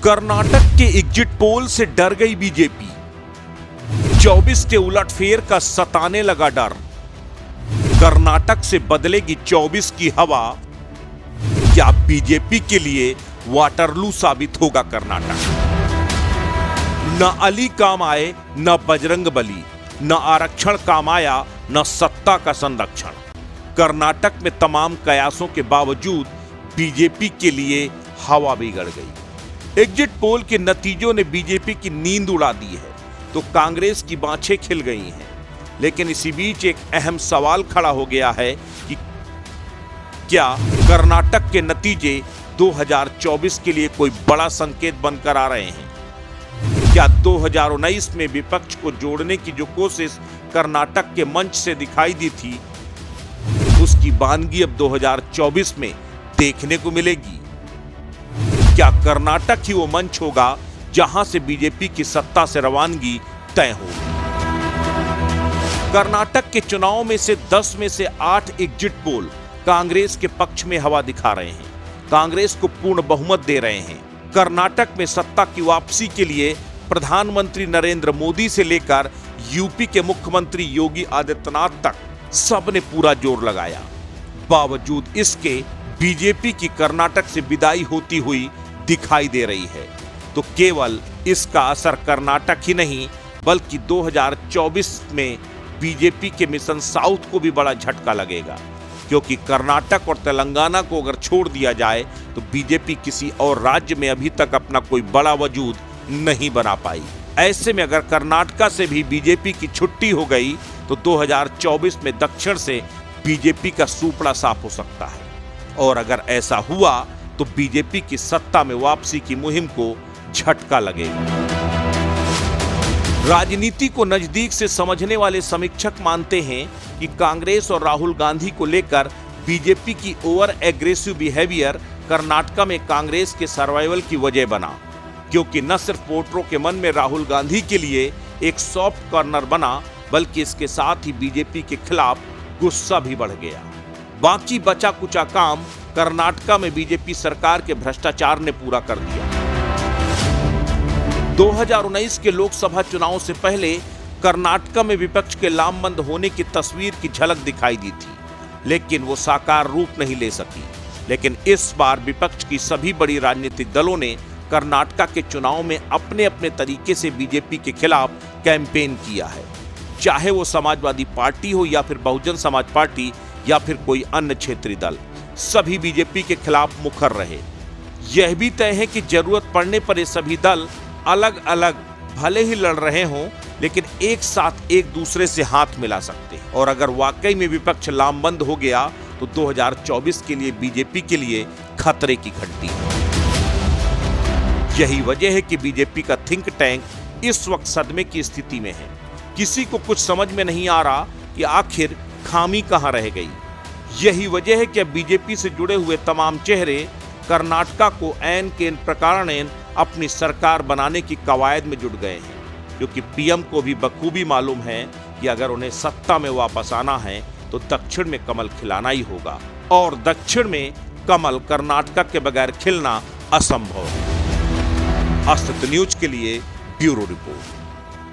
कर्नाटक के exit poll से डर गई बीजेपी। 24 के उलटफेर का सताने लगा डर। कर्नाटक से बदलेगी 24 की हवा। क्या बीजेपी के लिए वाटरलू साबित होगा कर्नाटक? न अली काम आए न बजरंग बली, न आरक्षण काम आया न सत्ता का संरक्षण। कर्नाटक में तमाम कयासों के बावजूद बीजेपी के लिए हवा बिगड़ गई। एग्जिट पोल के नतीजों ने बीजेपी की नींद उड़ा दी है तो कांग्रेस की बाँछें खिल गई हैं। लेकिन इसी बीच एक अहम सवाल खड़ा हो गया है कि क्या कर्नाटक के नतीजे 2024 के लिए कोई बड़ा संकेत बनकर आ रहे हैं? क्या 2019 में विपक्ष को जोड़ने की जो कोशिश कर्नाटक के मंच से दिखाई दी थी, उसकी वानगी अब 2024 में देखने को मिलेगी? क्या कर्नाटक ही वो मंच होगा जहां से बीजेपी की सत्ता से रवानगी तय होगी? कर्नाटक के चुनाव में से 10 में से 8 एग्जिट पोल कांग्रेस के पक्ष में हवा दिखा रहे हैं, कांग्रेस को पूर्ण बहुमत दे रहे हैं। कर्नाटक में सत्ता की वापसी के लिए प्रधानमंत्री नरेंद्र मोदी से लेकर यूपी के मुख्यमंत्री योगी आदित्यनाथ तक सबने पूरा जोर लगाया। बावजूद इसके बीजेपी की कर्नाटक से विदाई होती हुई दिखाई दे रही है। तो केवल इसका असर कर्नाटक ही नहीं बल्कि 2024 में बीजेपी के मिशन साउथ को भी बड़ा झटका लगेगा, क्योंकि कर्नाटक और तेलंगाना को अगर छोड़ दिया जाए तो बीजेपी किसी और राज्य में अभी तक अपना कोई बड़ा वजूद नहीं बना पाई। ऐसे में अगर कर्नाटक से भी बीजेपी की छुट्टी हो गई तो 2024 में दक्षिण से बीजेपी का सूपड़ा साफ हो सकता है। और अगर ऐसा हुआ तो बीजेपी की सत्ता में वापसी की मुहिम को झटका लगेगा। राजनीति को नजदीक से समझने वाले समीक्षक मानते हैं कि कांग्रेस और राहुल गांधी को लेकर बीजेपी की ओवर एग्रेसिव बिहेवियर कर्नाटक में कांग्रेस के सर्वाइवल की वजह बना, क्योंकि न सिर्फ वोटरों के मन में राहुल गांधी के लिए एक सॉफ्ट कॉर्नर बना बल्कि इसके साथ ही बीजेपी के खिलाफ गुस्सा भी बढ़ गया। बाकी बचा कुचा काम कर्नाटक में बीजेपी सरकार के भ्रष्टाचार ने पूरा कर दिया। 2019 के लोकसभा चुनाव से पहले कर्नाटक में विपक्ष के लामबंद होने की तस्वीर की झलक दिखाई दी थी, लेकिन वो साकार रूप नहीं ले सकी। लेकिन इस बार विपक्ष की सभी बड़ी राजनीतिक दलों ने कर्नाटक के चुनाव में अपने अपने तरीके से बीजेपी के खिलाफ कैंपेन किया है, चाहे वो समाजवादी पार्टी हो या फिर बहुजन समाज पार्टी या फिर कोई अन्य क्षेत्रीय दल। सभी बीजेपी के खिलाफ मुखर रहे। यह भी तय है कि जरूरत पड़ने पर ये सभी दल अलग अलग भले ही लड़ रहे हों, लेकिन एक साथ एक दूसरे से हाथ मिला सकते हैं। और अगर वाकई में विपक्ष लामबंद हो गया तो 2024 के लिए बीजेपी के लिए खतरे की घंटी है। यही वजह है कि बीजेपी का थिंक टैंक इस वक्त सदमे की स्थिति में है। किसी को कुछ समझ में नहीं आ रहा कि आखिर खामी कहां रह गई। यही वजह है कि अब बीजेपी से जुड़े हुए तमाम चेहरे कर्नाटक को ऐन के प्रकारेण अपनी सरकार बनाने की कवायद में जुट गए हैं, क्योंकि पीएम को भी बखूबी मालूम है कि अगर उन्हें सत्ता में वापस आना है तो दक्षिण में कमल खिलाना ही होगा, और दक्षिण में कमल कर्नाटक के बगैर खिलना असंभव है। अस्तित्व न्यूज के लिए ब्यूरो रिपोर्ट।